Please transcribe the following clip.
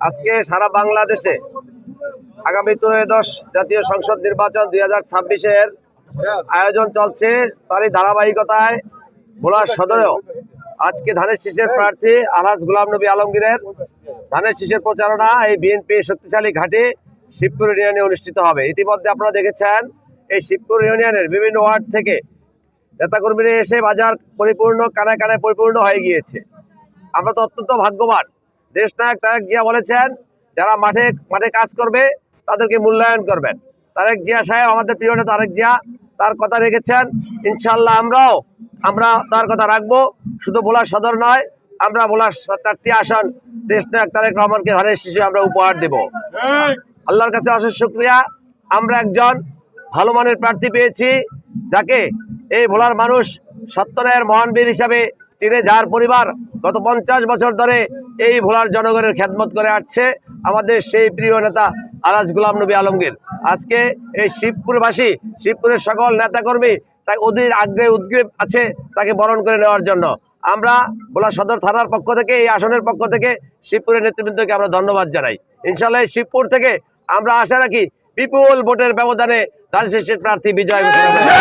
আজকে সারা বাংলাদেশে আগামী 13 জাতীয় সংসদ নির্বাচন 2026-এর আয়োজন চলছে। তারই ধারাবাহিকতায় ভোলা সদরেও আজকে ধানের শীষের প্রার্থী আলহাজ গোলাম নবী আলমগীরের ধানের শীষের প্রচারণা এই বিএনপি শক্তিশালী ঘাটে শিবপুর ইউনিয়নে অনুষ্ঠিত হবে। ইতিমধ্যে আপনারা দেখেছেন এই শিবপুর ইউনিয়নের বিভিন্ন ওয়ার্ড থেকে নেতাকর্মীরা এসে বাজার পরিপূর্ণ, কানায় কানায় পরিপূর্ণ হয়ে গিয়েছে। আমরা তো অত্যন্ত ভাগ্যবান। দেশনায়ক তারেক জিয়া বলেছেন, যারা মাঠে মাঠে কাজ করবে তাদেরকে মূল্যায়ন করবেন। তারেক জিয়া সাহেব, আমাদের প্রিয় নেতা তারেক জিয়া, তার কথা রেখেছেন। ইনশাল্লাহ আমরা তার কথা রাখবো। শুধু ভোলা সদর নয়, আমরা ভোলার 4টি আসন দেশনায়ক তারেক রহমানকে ধানের শীষে আমরা উপহার দেব। আল্লাহর কাছে অশেষ শুকরিয়া। আমরা একজন ভালো মানের প্রার্থী পেয়েছি, যাকে এই ভোলার মানুষ সত্যের মহান বীর হিসাবে চিনে, যার পরিবার গত 50 বছর ধরে এই ভোলার জনগণের খেদমত করে আসছে, আমাদের সেই প্রিয় নেতা আলহাজ গোলাম নবী আলমগীর। আজকে এই শিবপুরবাসী, শিবপুরের সকল নেতাকর্মী তাই অধীর আগ্রহে উদ্গ্রীব আছে তাকে বরণ করে নেওয়ার জন্য। আমরা ভোলা সদর থানার পক্ষ থেকে, এই আসনের পক্ষ থেকে শিবপুরের নেতৃবৃন্দকে আমরা ধন্যবাদ জানাই। ইনশাআল্লাহ শিবপুর থেকে আমরা আশা রাখি বিপুল ভোটের ব্যবধানে ধানের শীষের প্রার্থী বিজয় ঘোষণা।